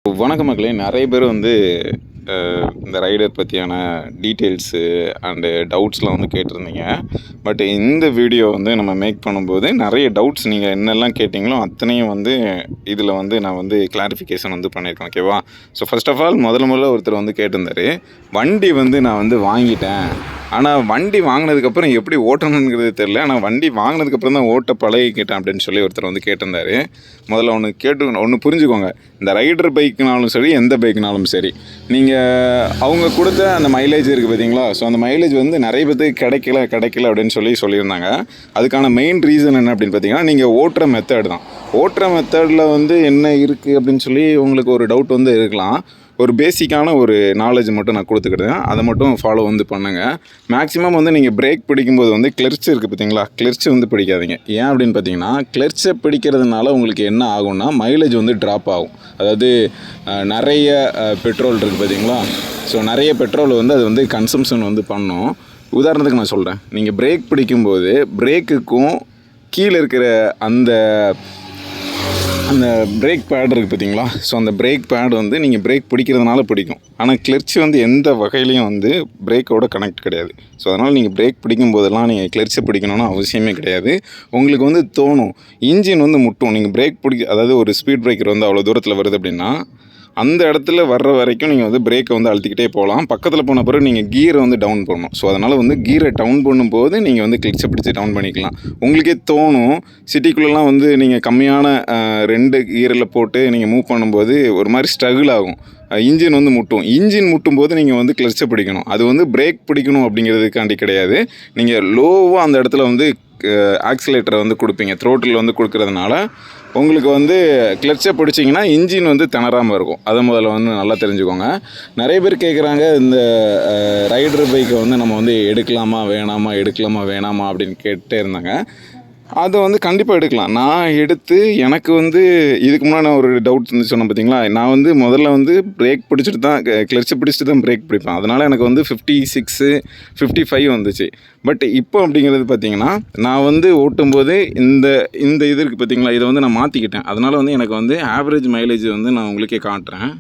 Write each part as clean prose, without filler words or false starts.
வணக்கம் மக்களே. நிறைய பேர் வந்து இந்த ரைடர் பற்றியான டீட்டெயில்ஸு அண்டு டவுட்ஸ்லாம் வந்து கேட்டிருந்தீங்க. பட் இந்த வீடியோ வந்து நம்ம மேக் பண்ணும்போது நிறைய டவுட்ஸ் நீங்கள் என்னெல்லாம் கேட்டிங்களோ அத்தனையும் வந்து இதில் வந்து நான் வந்து கிளாரிஃபிகேஷன் வந்து பண்ணியிருக்கேன். ஓகேவா? ஸோ ஃபர்ஸ்ட் ஆஃப் ஆல் முதல்ல ஒருத்தர் வந்து கேட்டிருந்தார், வண்டி வந்து நான் வந்து வாங்கிட்டேன், ஆனால் வண்டி வாங்கினதுக்கப்புறம் எப்படி ஓட்டணுங்கிறது தெரில, ஆனால் வண்டி வாங்கினதுக்கப்புறம் தான் ஓட்ட பழகிக்கிட்டேன் அப்படின்னு சொல்லி ஒருத்தர் வந்து கேட்டிருந்தார். முதல்ல ஒன்று புரிஞ்சுக்கோங்க. இந்த ரைடர் பைக்குனாலும் சரி, எந்த பைக்குனாலும் சரி, நீங்கள் அவங்க கொடுத்த அந்த மைலேஜ் இருக்குது பார்த்தீங்களா? ஸோ அந்த மைலேஜ் வந்து நிறைய பேருக்கு கிடைக்கல அப்படின்னு சொல்லியிருந்தாங்க. அதுக்கான மெயின் ரீசன் என்ன அப்படின்னு பார்த்தீங்கன்னா, நீங்கள் ஓட்டுற மெத்தட் தான். ஓட்டுற மெத்தடில் வந்து என்ன இருக்குது அப்படின்னு சொல்லி உங்களுக்கு ஒரு டவுட் வந்து இருக்கலாம். ஒரு பேசிக்கான ஒரு நாலேஜ் மட்டும் நான் கொடுத்துக்கிட்டேன், அதை மட்டும் ஃபாலோ வந்து பண்ணுங்கள். மேக்ஸிமம் வந்து நீங்கள் பிரேக் பிடிக்கும்போது வந்து கிளர்ச்சி இருக்குது பார்த்தீங்களா, கிளர்ச்சி வந்து பிடிக்காதீங்க. ஏன் அப்படின்னு பார்த்தீங்கன்னா, கிளர்ச்சை பிடிக்கிறதுனால உங்களுக்கு என்ன ஆகும்னா மைலேஜ் வந்து ட்ராப் ஆகும். அதாவது நிறைய பெட்ரோல் இருக்குது பார்த்தீங்களா, ஸோ நிறைய பெட்ரோல் வந்து அது வந்து கன்சம்ஷன் வந்து பண்ணும். உதாரணத்துக்கு நான் சொல்கிறேன், நீங்கள் பிரேக் பிடிக்கும்போது பிரேக்குக்கும் கீழே இருக்கிற அந்த பிரேக் பேட் இருக்குது பார்த்தீங்களா, ஸோ அந்த பிரேக் பேட் வந்து நீங்கள் பிரேக் பிடிக்கிறதுனால பிடிக்கும். ஆனால் கிளர்ச்சி வந்து எந்த வகையிலையும் வந்து பிரேக்கோட கனெக்ட் கிடையாது. ஸோ அதனால் நீங்கள் பிரேக் பிடிக்கும் போதெல்லாம் நீங்கள் கிளர்ச்சி பிடிக்கணும்னு அவசியமே கிடையாது. உங்களுக்கு வந்து தோணும், இன்ஜின் வந்து முட்டும். நீங்கள் பிரேக் அதாவது ஒரு ஸ்பீட் பிரேக்கர் வந்து அவ்வளோ தூரத்தில் வருது அப்படின்னா, அந்த இடத்துல வர்ற வரைக்கும் நீங்கள் வந்து பிரேக்கை வந்து அழுத்திக்கிட்டே போகலாம். பக்கத்தில் போன பிறகு நீங்கள் கீரை வந்து டவுன் பண்ணணும். ஸோ அதனால் வந்து கீரை டவுன் பண்ணும்போது நீங்கள் வந்து கிளட்சை பிடிச்சி டவுன் பண்ணிக்கலாம். உங்களுக்கே தோணும், சிட்டிக்குள்ளெலாம் வந்து நீங்கள் கம்மியான 2 கீரில் போட்டு நீங்கள் மூவ் பண்ணும்போது ஒரு மாதிரி ஸ்ட்ரகிள் ஆகும், இன்ஜின் வந்து முட்டும். இன்ஜின் முட்டும்போது நீங்கள் வந்து கிளட்சை பிடிக்கணும். அது வந்து பிரேக் பிடிக்கணும் அப்படிங்கிறதுக்காண்டி கிடையாது. நீங்கள் லோவாக அந்த இடத்துல வந்து ஆக்சிலேட்டரை வந்து கொடுப்பீங்க, த்ரோட்டில் வந்து கொடுக்கறதுனால உங்களுக்கு வந்து கிளட்சை பிடிச்சிங்கன்னா இன்ஜின் வந்து திணறாமல் இருக்கும். அதை முதல்ல வந்து நல்லா தெரிஞ்சுக்கோங்க. நிறைய பேர் கேட்குறாங்க, இந்த ரைடர் பைக்கை வந்து நம்ம வந்து எடுக்கலாமா வேணாமா அப்படின்னு கேட்டே இருந்தாங்க. அதை வந்து கண்டிப்பாக எடுக்கலாம். நான் எடுத்து எனக்கு வந்து இதுக்கு முன்னாடி நான் ஒரு டவுட் வந்து சொன்னேன் பார்த்தீங்களா, நான் வந்து முதல்ல வந்து பிரேக் பிடிச்சிட்டு தான் கிளட்சை பிடிச்சிட்டு தான் பிரேக் பிடிப்பேன். அதனால் எனக்கு வந்து 56, 55 வந்துச்சு. பட் இப்போ அப்படிங்கிறது பார்த்தீங்கன்னா, நான் வந்து ஓட்டும்போது இந்த இது இருக்குது பார்த்தீங்களா, இதை வந்து நான் மாற்றிக்கிட்டேன். அதனால் வந்து எனக்கு வந்து ஆவரேஜ் மைலேஜ் வந்து நான் உங்களுக்கே காட்டுறேன்.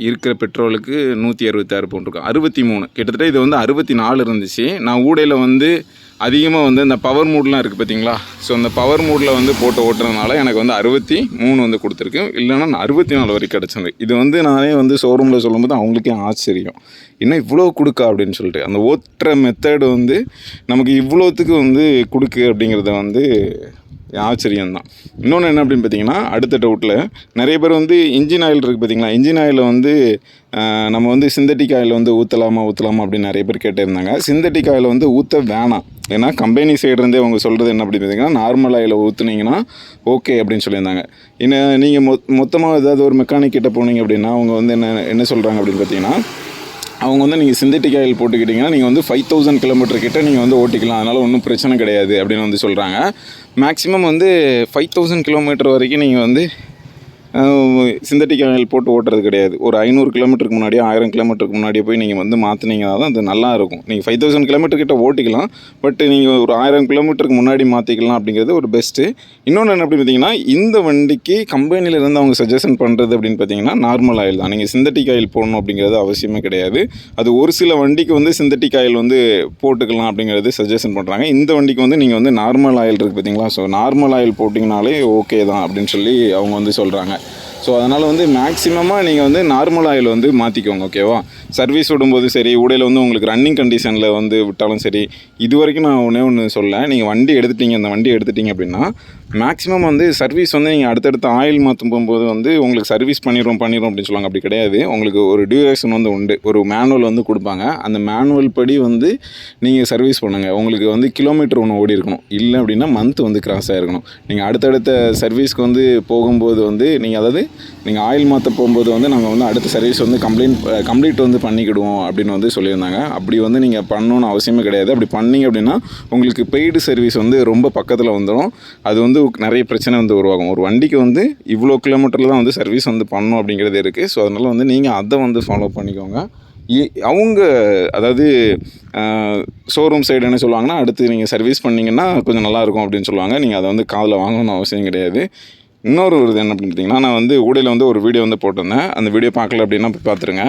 இருக்கிற பெட்ரோலுக்கு 166 போட்டிருக்கோம், 63 கிட்டத்தட்ட. இது வந்து 64 இருந்துச்சு. நான் ஊடையில் வந்து அதிகமாக வந்து இந்த பவர் மூட்லாம் இருக்குது பார்த்தீங்களா, ஸோ அந்த பவர் மூடில் வந்து போட்டு ஓட்டுறதுனால எனக்கு வந்து 63 வந்து கொடுத்துருக்கு. இல்லைனா 64 வரைக்கும் கிடச்சிது. இது வந்து நானே வந்து ஷோரூமில் சொல்லும்போது அவங்களுக்கே ஆச்சரியம், இன்னும் இவ்வளோ கொடுக்கா அப்படின்னு சொல்லிட்டு. அந்த ஓட்டுற மெத்தடு வந்து நமக்கு இவ்வளோத்துக்கு வந்து கொடுக்கு அப்படிங்கிறத வந்து ஆச்சரியம்தான். இன்னொன்று என்ன அப்படின்னு பார்த்தீங்கன்னா, அடுத்த டவுட்டில் நிறைய பேர் வந்து இன்ஜின் ஆயில் இருக்குது பார்த்தீங்களா, இன்ஜின் ஆயிலில் வந்து நம்ம வந்து சிந்தட்டிக் ஆயில் வந்து ஊற்றலாமா அப்படின்னு நிறைய பேர் கேட்டிருந்தாங்க. சிந்தட்டிக் ஆயில் வந்து ஊற்ற வேணாம். ஏன்னா கம்பெனி சைடுலேருந்தே அவங்க சொல்கிறது என்ன அப்படின்னு பார்த்தீங்கன்னா, நார்மல் ஆயில் ஊற்றுனீங்கன்னா ஓகே அப்படின்னு சொல்லியிருந்தாங்க. இன்னும் நீங்கள் மொத்தமாக ஏதாவது ஒரு மெக்கானிக் கிட்டே போனீங்க அப்படின்னா அவங்க வந்து என்ன சொல்கிறாங்க அப்படின்னு பார்த்தீங்கன்னா, அவங்க வந்து நீங்கள் சிந்தட்டிக் ஆயில் போட்டுக்கிட்டிங்கன்னா நீங்கள் வந்து 5000 கிலோமீட்டர் கிட்ட நீங்கள் வந்து ஓட்டிக்கலாம், அதனால் ஒன்றும் பிரச்சனை கிடையாது அப்படின்னு வந்து சொல்கிறாங்க. மேக்ஸிமம் வந்து 5000 கிலோமீட்டர் வரைக்கும் நீங்கள் வந்து சிந்தட்டிக் ஆயில் போட்டு ஓட்டுறது கிடையாது. ஒரு 500 கிலோமீட்டருக்கு முன்னாடியே 1000 கிலோமீட்டருக்கு முன்னாடியே போய் நீங்கள் வந்து மாற்றினீங்கன்னா தான் அது நல்லாயிருக்கும். நீங்கள் 5000 கிலோமீட்டர் கிட்ட ஓட்டிக்கலாம், பட் நீங்கள் ஒரு 1000 கிலோமீட்டருக்கு முன்னாடி மாற்றிக்கலாம் அப்படிங்கிறது ஒரு பெஸ்ட்டு. இன்னொன்று என்ன அப்படின்னு பார்த்தீங்கன்னா, இந்த வண்டிக்கு கம்பெனியிலேருந்து அவங்க சஜஷன் பண்ணுறது அப்படின்னு பார்த்தீங்கன்னா நார்மல் ஆயில் தான். நீங்கள் சிந்தட்டிக் ஆயில் போடணும் அப்படிங்கிறது அவசியமே கிடையாது. அது ஒரு சில வண்டிக்கு வந்து சிந்தட்டிக் ஆயில் வந்து போட்டுக்கலாம் அப்படிங்கிறது சஜஷன் பண்ணுறாங்க. இந்த வண்டிக்கு வந்து நீங்கள் வந்து நார்மல் ஆயில் இருக்குது பார்த்தீங்களா, ஸோ நார்மல் ஆயில் போட்டிங்கனாலே ஓகே தான் அப்படின்னு சொல்லி அவங்க வந்து சொல்கிறாங்க. ஸோ அதனால் வந்து மேக்ஸிமமாக நீங்கள் வந்து நார்மல் ஆயில் வந்து மாற்றிக்கோங்க. ஓகேவா? சர்வீஸ் விடும்போது சரி, ஊடையில் வந்து உங்களுக்கு ரன்னிங் கண்டிஷனில் வந்து விட்டாலும் சரி, இது வரைக்கும் நான் ஒன்று சொல்ல, நீங்கள் வண்டி எடுத்துட்டீங்க அப்படின்னா மேக்ஸிமம் வந்து சர்வீஸ் வந்து நீங்கள் அடுத்தடுத்த ஆயில் மாற்றும் போகும்போது வந்து உங்களுக்கு சர்வீஸ் பண்ணிடுறோம் அப்படின்னு சொல்லுவாங்க. அப்படி கிடையாது. உங்களுக்கு ஒரு டியூரேஷன் வந்து உண்டு, ஒரு மேனுவல் வந்து கொடுப்பாங்க. அந்த மேனுவல் படி வந்து நீங்கள் சர்வீஸ் பண்ணுங்கள். உங்களுக்கு வந்து கிலோமீட்டர் ஒன்று ஓடி இருக்கணும், இல்லை அப்படின்னா மந்த் வந்து கிராஸ் ஆகிருக்கணும். நீங்கள் அடுத்தடுத்த சர்வீஸ்க்கு வந்து போகும்போது வந்து நீங்கள் ஆயில் மாற்ற போகும்போது வந்து நாங்கள் வந்து அடுத்த சர்வீஸ் வந்து கம்ப்ளீட் வந்து பண்ணிக்கிடுவோம் அப்படின்னு வந்து சொல்லியிருந்தாங்க. அப்படி வந்து நீங்கள் பண்ணணுன்னு அவசியமே கிடையாது. அப்படி பண்ணிங்க அப்படின்னா உங்களுக்கு பெய்டு சர்வீஸ் வந்து ரொம்ப பக்கத்தில் வந்துடும். அது வந்து நிறைய பிரச்சனை வந்து உருவாகும். ஒரு வண்டிக்கு வந்து இவ்வளோ கிலோமீட்டரில் தான் வந்து சர்வீஸ் வந்து பண்ணணும் அப்படிங்கிறது இருக்குது. ஸோ அதனால் வந்து நீங்கள் அதை வந்து ஃபாலோ பண்ணிக்கோங்க. அவங்க அதாவது ஷோரூம் சைடு என்ன சொல்லுவாங்கன்னா, அடுத்து நீங்கள் சர்வீஸ் பண்ணிங்கன்னா கொஞ்சம் நல்லாயிருக்கும் அப்படின்னு சொல்லுவாங்க. நீங்கள் அதை வந்து காதில் வாங்கணும்னு அவசியம் கிடையாது. இன்னொரு இது என்ன பண்ணிட்டீங்கன்னா, நான் வந்து ஊடையில் வந்து ஒரு வீடியோ வந்து போட்டிருந்தேன். அந்த வீடியோ பார்க்கல அப்படின்னா போய் பார்த்துருங்க.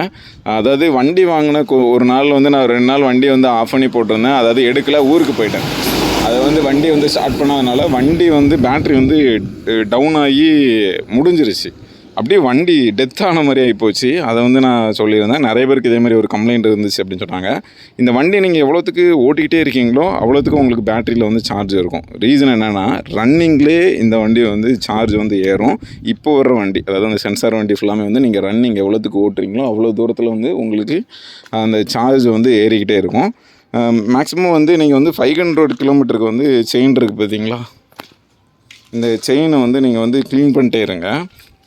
அதாவது வண்டி வாங்கின ஒரு நாள் வந்து நான் 2 நாள் வண்டியை வந்து ஆஃப் பண்ணி போட்டிருந்தேன். அதாவது எடுக்கல, ஊருக்கு போயிட்டேன். அதை வந்து வண்டி வந்து ஸ்டார்ட் பண்ணாதனால வண்டி வந்து பேட்ரி வந்து டவுன் ஆகி முடிஞ்சிருச்சு. அப்படியே வண்டி டெத் ஆன மாதிரி ஆகிப்போச்சு. அதை வந்து நான் சொல்லியிருந்தேன். நிறைய பேருக்கு இதே மாதிரி ஒரு கம்ப்ளைண்ட் இருந்துச்சு அப்படின்னு சொன்னாங்க. இந்த வண்டி நீங்கள் எவ்வளோத்துக்கு ஓட்டிக்கிட்டே இருக்கீங்களோ அவ்வளோத்துக்கு உங்களுக்கு பேட்டரியில் வந்து சார்ஜ் இருக்கும். ரீசன் என்னென்னா, ரன்னிங்லேயே இந்த வண்டி வந்து சார்ஜ் வந்து ஏறும். இப்போ வர்ற வண்டி, அதாவது அந்த சென்சார் வண்டி ஃபுல்லாமே வந்து நீங்கள் ரன்னிங் எவ்வளோத்துக்கு ஓட்டுறீங்களோ அவ்வளோ தூரத்தில் வந்து உங்களுக்கு அந்த சார்ஜ் வந்து ஏறிக்கிட்டே இருக்கும். மேக்ஸிமம் வந்து நீங்கள் வந்து 500 கிலோமீட்டருக்கு வந்து செயின் இருக்குது பார்த்தீங்களா, இந்த செயினை வந்து நீங்கள் வந்து க்ளீன் பண்ணிட்டே இருங்க.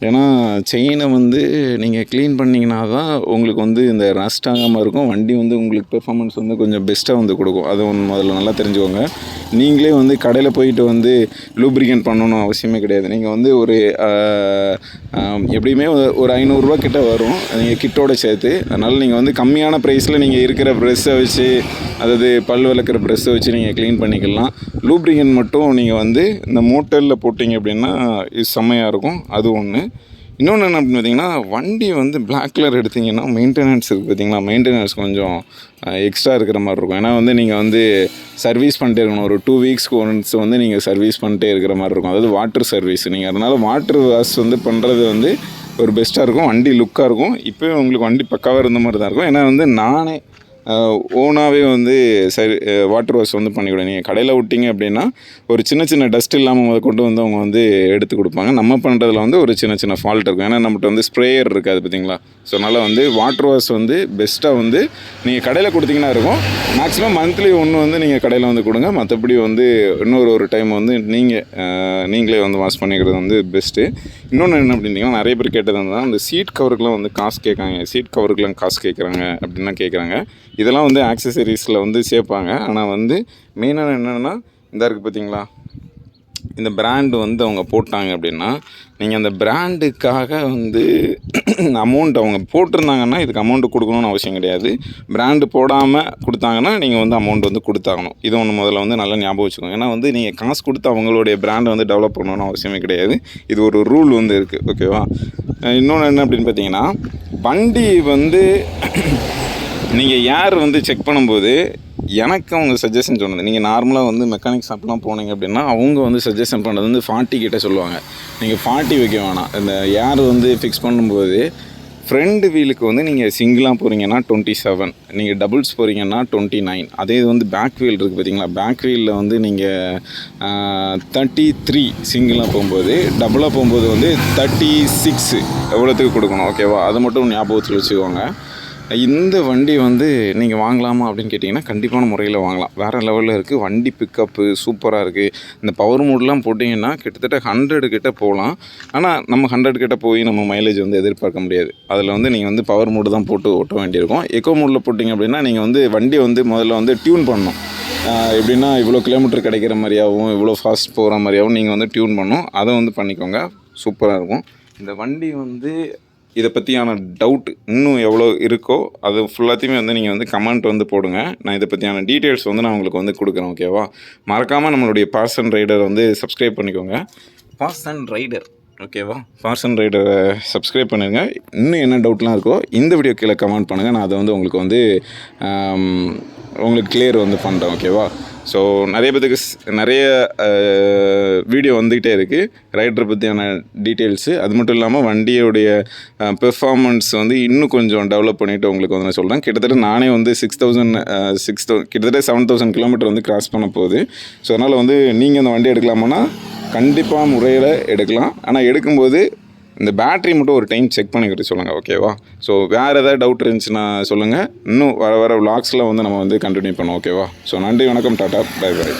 ஏன்னா செயினை வந்து நீங்கள் க்ளீன் பண்ணிங்கன்னா தான் உங்களுக்கு வந்து இந்த ரஸ்ட் ஆகாமல் இருக்கும். வண்டி வந்து உங்களுக்கு பெர்ஃபார்மன்ஸ் வந்து கொஞ்சம் பெஸ்ட்டாக வந்து கொடுக்கும். அது ஒன்று முதல்ல நல்லா தெரிஞ்சுக்கோங்க. நீங்களே வந்து கடையில் போயிட்டு வந்து லூப்ரிகேட் பண்ணணும் அவசியமே கிடையாது. நீங்கள் வந்து ஒரு எப்படியுமே ஒரு 500 ரூபா கிட்ட வரும் நீங்கள் கிட்டோட சேர்த்து. அதனால் நீங்கள் வந்து கம்மியான ப்ரைஸில் நீங்கள் இருக்கிற ப்ரெஷ்ஷை வச்சு, அதாவது பல் விளக்குற ப்ரெஷ்ஷை வச்சு நீங்கள் க்ளீன் பண்ணிக்கலாம். லூப்ரிகேட் மட்டும் நீங்கள் வந்து இந்த மோட்டரில் போட்டிங்க அப்படின்னா இது செம்மையாக இருக்கும். அது ஒன்று. இன்னொன்று என்ன அப்படின்னு பார்த்தீங்கன்னா, வண்டி வந்து பிளாக் கலர் எடுத்திங்கன்னா மெயின்டெனன்ஸ் இருக்குது பார்த்தீங்களா, மெயின்டெனன்ஸ் கொஞ்சம் எக்ஸ்ட்ரா இருக்கிற மாதிரி இருக்கும். ஏன்னா வந்து நீங்கள் வந்து சர்வீஸ் பண்ணிட்டே இருக்கணும். ஒரு 2 வீக்ஸ்க்கு ஒன்ஸ் வந்து நீங்கள் சர்வீஸ் பண்ணிட்டே இருக்கிற மாதிரி இருக்கும். அதாவது வாட்டர் சர்வீஸ். நீங்கள் அதனால் வாட்டர் வாஷ் வந்து பண்ணுறது வந்து ஒரு பெஸ்ட்டாக இருக்கும். வண்டி லுக்காக இருக்கும். இப்போயும் உங்களுக்கு வண்டி பக்காவாக இருந்த மாதிரி தான் இருக்கும். ஏன்னா வந்து நானே ஓனாகவே வந்து சரி வாட்டர் வாஷ் வந்து பண்ணிவிடுவேன். நீங்கள் கடையில் விட்டிங்க அப்படின்னா ஒரு சின்ன சின்ன டஸ்ட் இல்லாமல் கொண்டு வந்து அவங்க வந்து எடுத்து கொடுப்பாங்க. நம்ம பண்ணுறதுல வந்து ஒரு சின்ன சின்ன ஃபால்ட் இருக்கும். ஏன்னா நம்மகிட்ட வந்து ஸ்ப்ரேயர் இருக்காது பார்த்தீங்களா. ஸோ அதனால் வந்து வாட்டர் வாஷ் வந்து பெஸ்ட்டாக வந்து நீங்கள் கடையில் கொடுத்தீங்கன்னா இருக்கும். மேக்ஸிமம் மந்த்லி ஒன்று வந்து நீங்கள் கடையில் வந்து கொடுங்க. மற்றபடி வந்து இன்னொரு டைம் வந்து நீங்களே வந்து வாஷ் பண்ணிக்கிறது வந்து பெஸ்ட்டு. இன்னொன்று என்ன அப்படின்னா, நிறைய பேர் கேட்டது வந்து அந்த சீட் கவருக்குலாம் வந்து காசு கேட்காங்க. சீட் கவருக்குலாம் காசு கேட்குறாங்க அப்படின்னா கேட்குறாங்க. இதெல்லாம் வந்து ஆக்சசரிஸில் வந்து சேர்ப்பாங்க. ஆனால் வந்து மெயினாக என்னென்னா, இந்த இருக்குது பார்த்தீங்களா, இந்த பிராண்டு வந்து அவங்க போட்டாங்க அப்படின்னா, நீங்கள் அந்த பிராண்டுக்காக வந்து அமௌண்ட் அவங்க போட்டிருந்தாங்கன்னா இதுக்கு அமௌண்ட்டு கொடுக்கணுன்னு அவசியம் கிடையாது. பிராண்டு போடாமல் கொடுத்தாங்கன்னா நீங்கள் வந்து அமௌண்ட் வந்து கொடுத்தாகணும். இது ஒன்று முதல்ல வந்து நல்லா ஞாபகம் வச்சுக்கோங்க. ஏன்னா வந்து நீங்கள் காசு கொடுத்து அவங்களுடைய பிராண்டை வந்து டெவலப் பண்ணணுன்னு அவசியமே கிடையாது. இது ஒரு ரூல் வந்து இருக்குது. ஓகேவா. இன்னொன்று என்ன அப்படின்னு பார்த்தீங்கன்னா, வண்டி வந்து நீங்கள் யார் வந்து செக் பண்ணும்போது எனக்கு அவங்க சஜஷன் சொன்னது, நீங்கள் நார்மலாக வந்து மெக்கானிக் ஷாப்லாம் போனீங்க அப்படின்னா அவங்க வந்து சஜஷன் பண்ணுறது வந்து 40 கிட்ட சொல்லுவாங்க. நீங்கள் 40 வைக்க வேணாம். இந்த ஏர் வந்து ஃபிக்ஸ் பண்ணும்போது ஃப்ரண்ட் வீலுக்கு வந்து நீங்கள் சிங்கிளாக போகிறீங்கன்னா 27, நீங்கள் டபுள்ஸ் போகிறீங்கன்னா 29. அதே இது வந்து பேக் வீல் இருக்குது பார்த்தீங்களா, பேக் வீலில் வந்து நீங்கள் 33 சிங்கிளாக போகும்போது, டபுளாக போகும்போது வந்து 36 எவ்வளோத்துக்கு கொடுக்கணும். ஓகேவா. அதை மட்டும் ஞாபகத்தில் வச்சுக்கோங்க. இந்த வண்டி வந்து நீங்கள் வாங்கலாமா அப்படின்னு கேட்டிங்கன்னா கண்டிப்பான முறையில் வாங்கலாம். வேறு லெவலில் இருக்குது. வண்டி பிக்கப்பு சூப்பராக இருக்குது. இந்த பவர் மோட்லாம் போட்டிங்கன்னா கிட்டத்தட்ட 100 கிட்ட போகலாம். ஆனால் நம்ம 100 கிட்ட போய் நம்ம மைலேஜ் வந்து எதிர்பார்க்க முடியாது. அதில் வந்து நீங்கள் வந்து பவர் மோடு தான் போட்டு ஓட்ட வேண்டியிருக்கும். எக்கோ மோடில் போட்டிங்க அப்படின்னா நீங்கள் வந்து வண்டியை வந்து முதல்ல வந்து டியூன் பண்ணணும். எப்படின்னா இவ்வளோ கிலோமீட்டர் கிடைக்கிற மாதிரியாகவும் இவ்வளோ ஃபாஸ்ட் போகிற மாதிரியாகவும் நீங்கள் வந்து டியூன் பண்ணணும். அதை வந்து பண்ணிக்கோங்க. சூப்பராக இருக்கும். இந்த வண்டி வந்து இதை பற்றியான டவுட் இன்னும் எவ்வளோ இருக்கோ அது ஃபுல்லாத்தையுமே வந்து நீங்கள் வந்து கமெண்ட் வந்து போடுங்க. நான் இதை பற்றியான டீட்டெயில்ஸ் வந்து நான் உங்களுக்கு வந்து கொடுக்குறேன். ஓகேவா. மறக்காமல் நம்மளுடைய பார்ஸ் அண்ட் ரைடர் வந்து சப்ஸ்கிரைப் பண்ணிக்கோங்க. Bars and rider. ஓகேவா. பார்ஸ் அண்ட் ரைடரை சப்ஸ்கிரைப் பண்ணுங்கள். இன்னும் என்ன டவுட்லாம் இருக்கோ இந்த வீடியோ கீழே கமெண்ட் பண்ணுங்கள். நான் அதை வந்து உங்களுக்கு கிளியர் வந்து பண்ணுறேன். ஓகேவா. ஸோ நிறைய பேத்துக்கு நிறைய வீடியோ வந்துக்கிட்டே இருக்குது ரைடரை பற்றியான டீட்டெயில்ஸு. அது மட்டும் இல்லாமல் வண்டியோடைய பெர்ஃபார்மன்ஸ் வந்து இன்னும் கொஞ்சம் டெவலப் பண்ணிவிட்டு உங்களுக்கு வந்து நான் சொல்கிறேன். கிட்டத்தட்ட நானே வந்து 6,000 கிட்டத்தட்ட 7,000 கிலோமீட்டர் வந்து கிராஸ் பண்ண போகுது. ஸோ அதனால் வந்து நீங்கள் அந்த வண்டி எடுக்கலாமான்னா கண்டிப்பாக முறையில் எடுக்கலாம். ஆனால் எடுக்கும்போது இந்த பேட்ரி மட்டும் ஒரு டைம் செக் பண்ணிக்கிட்டு சொல்லுங்கள். ஓகேவா. ஸோ வேறு ஏதாவது டவுட் இருந்துச்சுன்னா சொல்லுங்கள். இன்னும் வர விளாக்ஸில் வந்து நம்ம வந்து கண்டினியூ பண்ணுவோம். ஓகேவா. ஸோ நன்றி, வணக்கம், டாட்டா, பை பை.